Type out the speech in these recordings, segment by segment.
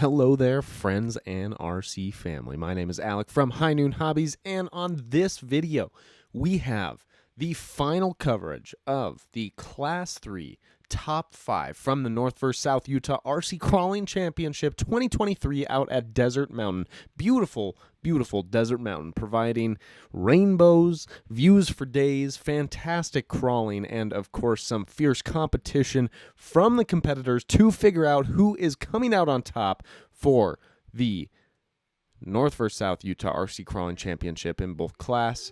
Hello there, friends and RC family. My name is Alec from High Noon Hobbies, and on this video, we have the final coverage of the Class 3 Top 5 from the North vs. South Utah RC Crawling Championship 2023 out at Desert Mountain. Beautiful, beautiful Desert Mountain, providing rainbows, views for days, fantastic crawling, and of course some fierce competition from the competitors to figure out who is coming out on top for the North vs. South Utah RC Crawling Championship in both Class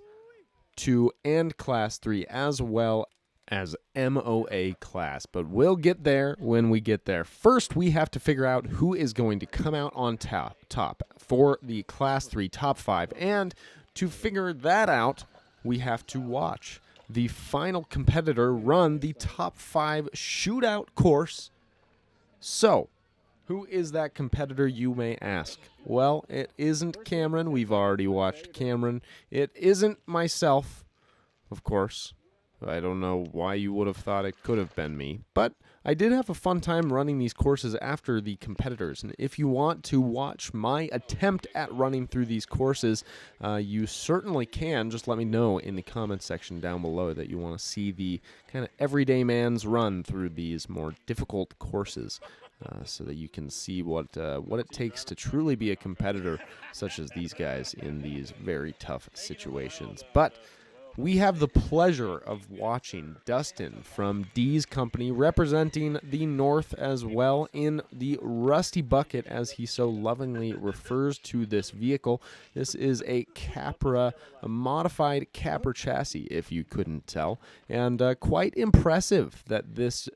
2 and Class 3, as well as MOA class. But we'll get there when we get there. First, we have to figure out who is going to come out on top for the Class 3 Top 5. And to figure that out, we have to watch the final competitor run the Top 5 shootout course. So, who is that competitor, you may ask? Well, it isn't Cameron. We've already watched Cameron. It isn't myself, of course. I don't know why you would have thought it could have been me, but I did have a fun time running these courses after the competitors. And if you want to watch my attempt at running through these courses, you certainly can. Just let me know in the comments section down below that you want to see the kind of everyday man's run through these more difficult courses, so that you can see what it takes to truly be a competitor such as these guys in these very tough situations. But we have the pleasure of watching Dustin from D's company representing the North as well in the Rusty Bucket, as he so lovingly refers to this vehicle. This is a Capra, a modified Capra chassis, if you couldn't tell, and quite impressive that this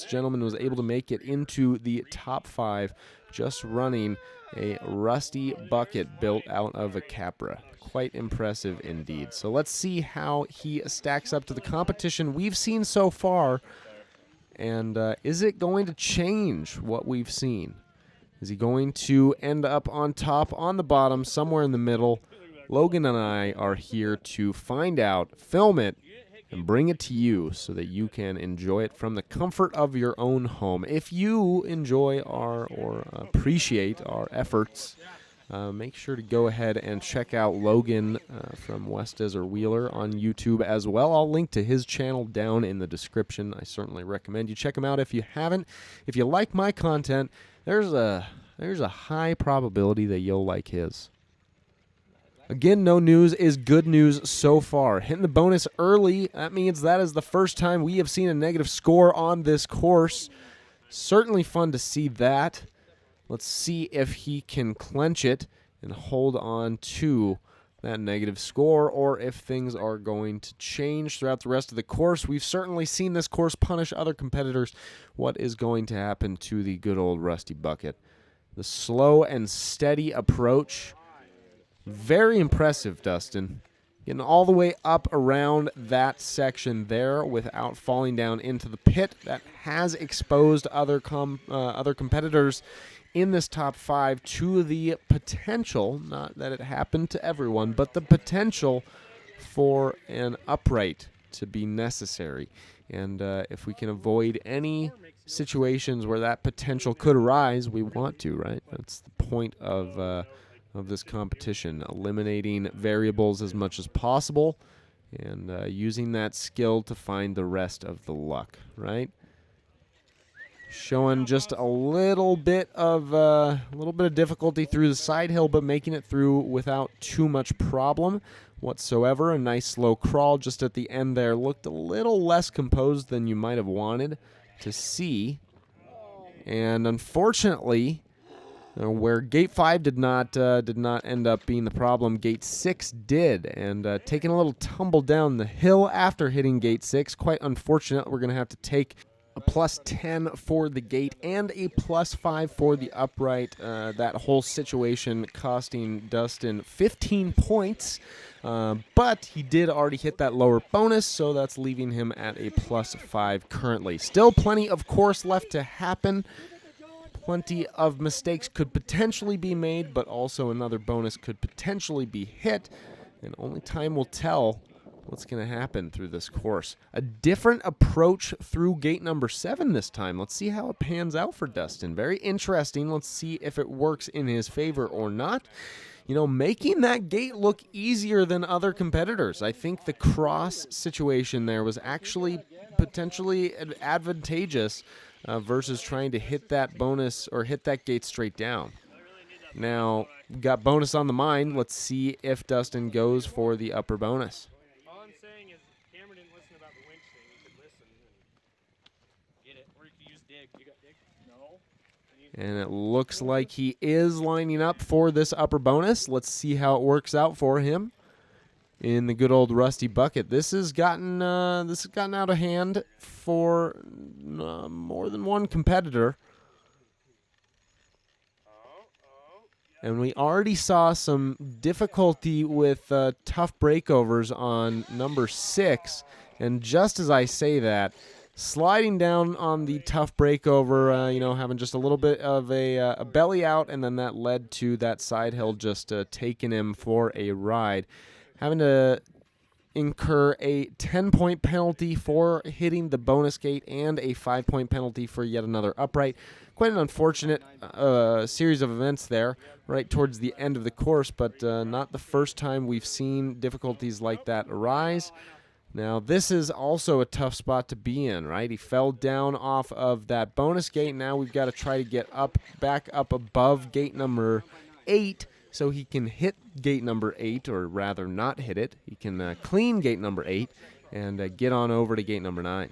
gentleman was able to make it into the top 5 just running a Rusty Bucket built out of a Capra. Quite impressive indeed. So let's see how he stacks up to the competition we've seen so far. And is it going to change what we've seen? Is he going to end up on top, on the bottom, somewhere in the middle? Logan and I are here to find out, film it, and bring it to you so that you can enjoy it from the comfort of your own home. If you enjoy or appreciate our efforts, make sure to go ahead and check out Logan from West Desert Wheeler on YouTube as well. I'll link to his channel down in the description. I certainly recommend you check him out if you haven't. If you like my content, there's a high probability that you'll like his. Again, no news is good news so far. Hitting the bonus early, that means that is the first time we have seen a negative score on this course. Certainly fun to see that. Let's see if he can clench it and hold on to that negative score, or if things are going to change throughout the rest of the course. We've certainly seen this course punish other competitors. What is going to happen to the good old Rusty Bucket? The slow and steady approach. Very impressive, Dustin. Getting all the way up around that section there without falling down into the pit. That has exposed other competitors in this top 5 to the potential, not that it happened to everyone, but the potential for an upright to be necessary. And if we can avoid any situations where that potential could arise, we want to, right? That's the point of this competition, eliminating variables as much as possible and using that skill to find the rest of the luck, right? Showing just a little bit of difficulty through the side hill, but making it through without too much problem whatsoever. A nice slow crawl just at the end there. Looked a little less composed than you might have wanted to see. And unfortunately, where Gate 5 did not end up being the problem, Gate 6 did, and taking a little tumble down the hill after hitting Gate 6. Quite unfortunate. We're going to have to take a +10 for the gate and a +5 for the upright. That whole situation costing Dustin 15 points, but he did already hit that lower bonus, so that's leaving him at a +5 currently. Still plenty of course left to happen. Plenty of mistakes could potentially be made, but also another bonus could potentially be hit, and only time will tell what's going to happen through this course. A different approach through gate number 7 this time. Let's see how it pans out for Dustin. Very interesting. Let's see if it works in his favor or not. You know, making that gate look easier than other competitors. I think the cross situation there was actually potentially advantageous versus trying to hit that bonus or hit that gate straight down. Now, we've got bonus on the mind. Let's see if Dustin goes for the upper bonus. All I'm saying is Cameron didn't listen about the winch thing. He could listen and get it. Or you could use dig. You got dig? No. And it looks like he is lining up for this upper bonus. Let's see how it works out for him in the good old rusty bucket. This has gotten out of hand for more than one competitor. And we already saw some difficulty with tough breakovers on number 6. And just as I say that, sliding down on the tough breakover, you know, having just a little bit of a belly out, and then that led to that side hill just taking him for a ride. Having to incur a 10-point penalty for hitting the bonus gate and a 5-point penalty for yet another upright. Quite an unfortunate series of events there right towards the end of the course, but not the first time we've seen difficulties like that arise. Now, this is also a tough spot to be in, right? He fell down off of that bonus gate. Now we've got to try to get back up above gate number 8 so he can hit gate number 8, or rather not hit it. He can clean gate number 8 and get on over to gate number 9.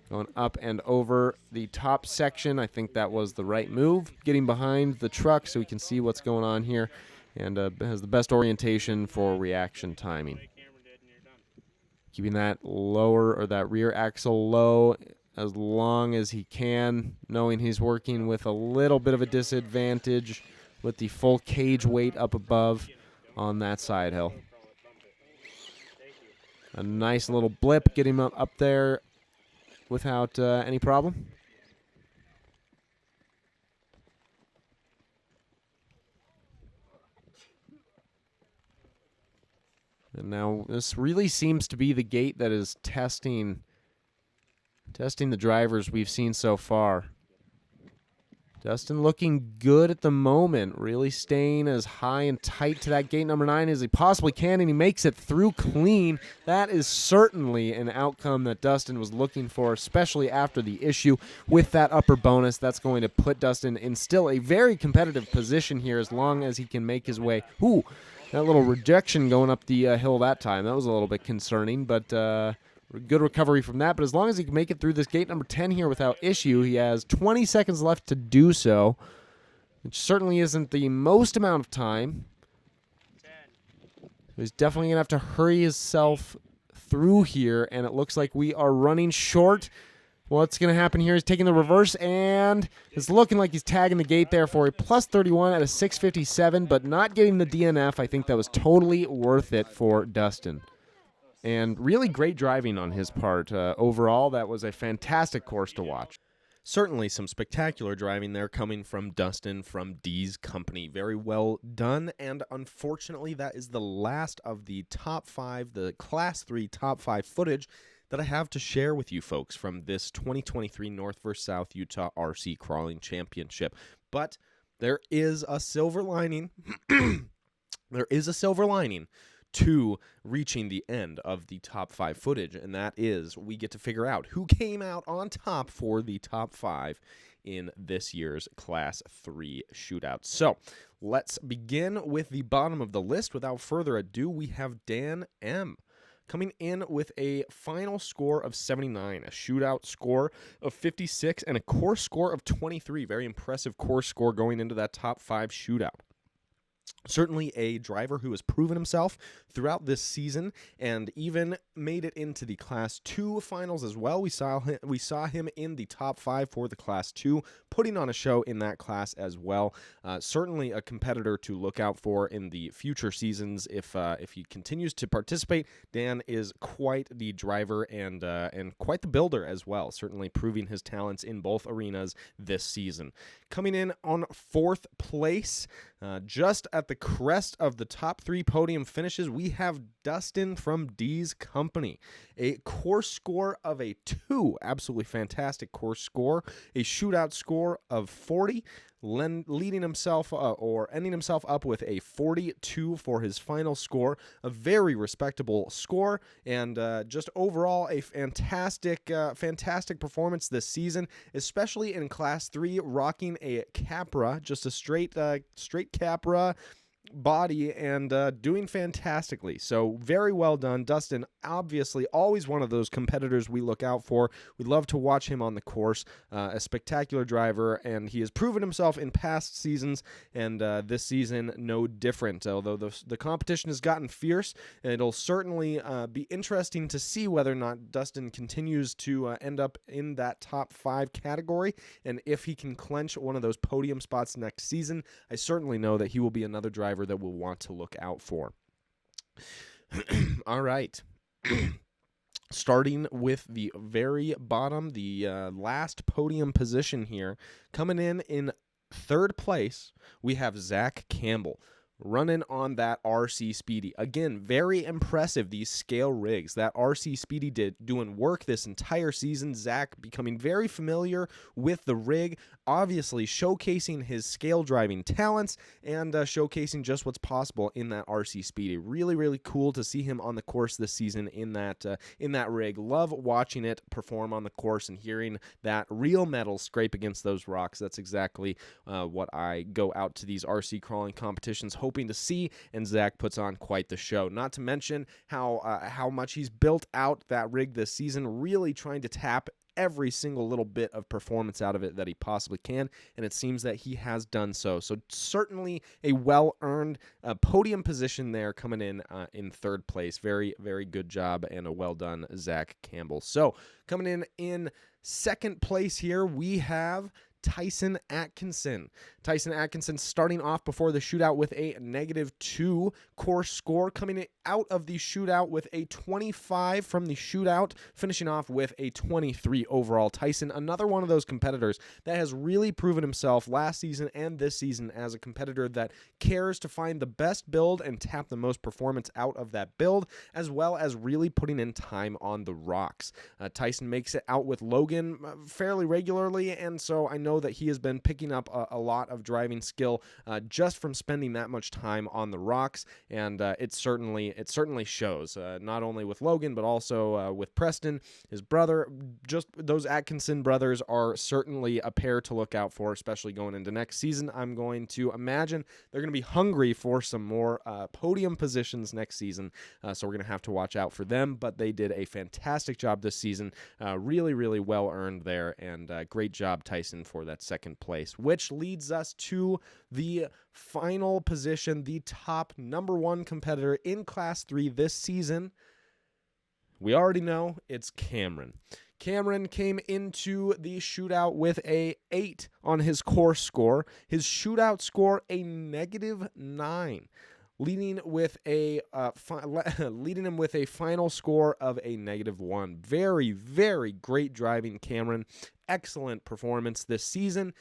Going up and over the top section. I think that was the right move. Getting behind the truck so we can see what's going on here, and has the best orientation for reaction timing. Keeping that lower, or that rear axle low as long as he can, knowing he's working with a little bit of a disadvantage with the full cage weight up above on that side hill. A nice little blip, getting him up there without any problem. And now this really seems to be the gate that is testing the drivers we've seen so far. Dustin looking good at the moment, really staying as high and tight to that gate number 9 as he possibly can, and he makes it through clean. That is certainly an outcome that Dustin was looking for, especially after the issue with that upper bonus. That's going to put Dustin in still a very competitive position here as long as he can make his way. Ooh, that little rejection going up the hill that time. That was a little bit concerning, but good recovery from that. But as long as he can make it through this gate number 10 here without issue, he has 20 seconds left to do so, which certainly isn't the most amount of time. He's definitely going to have to hurry himself through here, and it looks like we are running short. What's going to happen here is taking the reverse, and it's looking like he's tagging the gate there for a plus 31 at a 6:57, but not getting the DNF. I think that was totally worth it for Dustin. And really great driving on his part. Overall, that was a fantastic course to watch. Certainly some spectacular driving there coming from Dustin from D's company. Very well done, and unfortunately that is the last of the top 5, the Class 3 top 5 footage that I have to share with you folks from this 2023 North vs. South Utah RC Crawling Championship. But there is a silver lining. There is a silver lining to reaching the end of the top 5 footage, and that is we get to figure out who came out on top for the top 5 in this year's Class 3 shootout. So let's begin with the bottom of the list. Without further ado, we have Dan M. coming in with a final score of 79, a shootout score of 56, and a course score of 23. Very impressive course score going into that top 5 shootout. Certainly a driver who has proven himself throughout this season and even made it into the Class 2 finals as well. We saw him in the top 5 for the Class 2, putting on a show in that class as well. Certainly a competitor to look out for in the future seasons if he continues to participate. Dan is quite the driver and quite the builder as well, certainly proving his talents in both arenas this season. Coming in on 4th place, Just at the crest of the top 3 podium finishes, we have Dustin from D's Company. A course score of a 2, absolutely fantastic course score. A shootout score of 40, leading himself or ending himself up with a 42 for his final score. A very respectable score, and just overall a fantastic performance this season, especially in Class 3, rocking a Capra, just a straight Capra body, and doing fantastically. So very well done, Dustin. Obviously always one of those competitors we look out for. We love to watch him on the course. A spectacular driver, and he has proven himself in past seasons, and this season no different. Although the competition has gotten fierce, it'll certainly be interesting to see whether or not Dustin continues to end up in that top 5 category, and if he can clench one of those podium spots next season. I certainly know that he will be another driver that we'll want to look out for. All right. Starting with the very bottom, the last podium position here, coming in 3rd place, we have Zach Campbell, running on that RC Speedy. Again, very impressive, these scale rigs. That RC Speedy doing work this entire season. Zach becoming very familiar with the rig, obviously showcasing his scale driving talents and showcasing just what's possible in that RC Speedy. Really, really cool to see him on the course this season in that rig. Love watching it perform on the course and hearing that real metal scrape against those rocks. That's exactly what I go out to these RC crawling competitions hoping to see, and Zach puts on quite the show. Not to mention how much he's built out that rig this season, really trying to tap every single little bit of performance out of it that he possibly can, and it seems that he has done so. So certainly a well-earned podium position there, coming in 3rd place. Very, very good job, and a well done, Zach Campbell. So coming in 2nd place here, we have Tyson Atkinson. Tyson Atkinson starting off before the shootout with a -2 course score, coming out of the shootout with a 25 from the shootout, finishing off with a 23 overall. Tyson, another one of those competitors that has really proven himself last season and this season as a competitor that cares to find the best build and tap the most performance out of that build, as well as really putting in time on the rocks. Tyson makes it out with Logan fairly regularly, and so I know that he has been picking up a lot of driving skill just from spending that much time on the rocks, and it certainly shows, not only with Logan but also with Preston, his brother. Just those Atkinson brothers are certainly a pair to look out for, especially going into next season. I'm going to imagine they're going to be hungry for some more podium positions next season, so we're going to have to watch out for them, but they did a fantastic job this season. Really, really well earned there, and great job, Tyson, for that 2nd place, which leads us to the final position, the top number 1 competitor in Class 3 this season. We already know it's Cameron. Cameron came into the shootout with a 8 on his course score. His shootout score a -9. Leading him with a final score of a -1. Very, very great driving, Cameron. Excellent performance this season.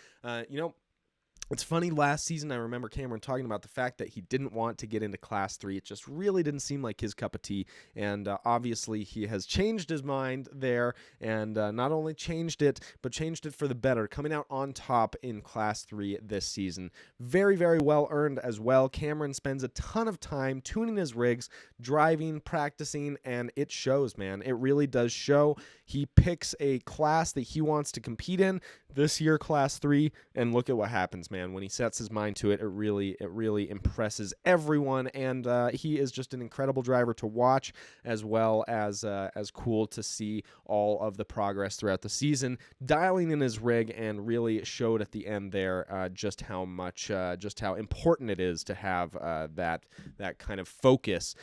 It's funny, last season I remember Cameron talking about the fact that he didn't want to get into Class 3. It just really didn't seem like his cup of tea, and obviously he has changed his mind there, and not only changed it, but changed it for the better, coming out on top in Class 3 this season. Very, very well earned as well. Cameron spends a ton of time tuning his rigs, driving, practicing, and it shows, man. It really does show. He picks a class that he wants to compete in, this year Class 3, and look at what happens, man. When he sets his mind to it, it really impresses everyone, and he is just an incredible driver to watch, as well as cool to see all of the progress throughout the season, dialing in his rig, and really showed at the end there just how important it is to have that kind of focus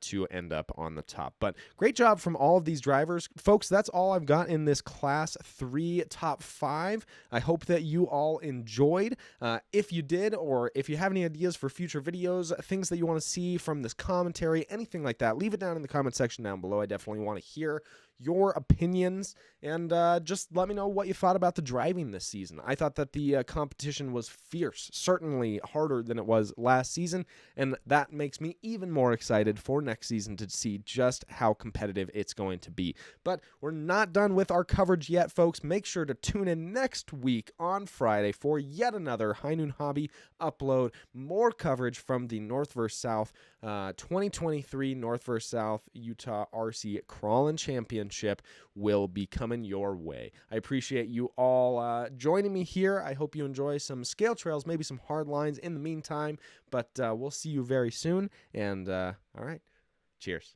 to end up on the top. But great job from all of these drivers, folks. That's all I've got in this Class 3 top 5. I hope that you all enjoyed. If you did, or if you have any ideas for future videos, things that you want to see from this commentary, anything like that, leave it down in the comment section down below. I definitely want to hear your opinions, and just let me know what you thought about the driving this season. I thought that the competition was fierce, certainly harder than it was last season, and that makes me even more excited for next season to see just how competitive it's going to be. But we're not done with our coverage yet, folks. Make sure to tune in next week on Friday for yet another High Noon Hobby upload. More coverage from the North vs. South 2023 North vs. South Utah RC Crawling Championship will be coming your way. I appreciate you all joining me here. I hope you enjoy some scale trails, maybe some hard lines in the meantime, but we'll see you very soon. And all right, cheers.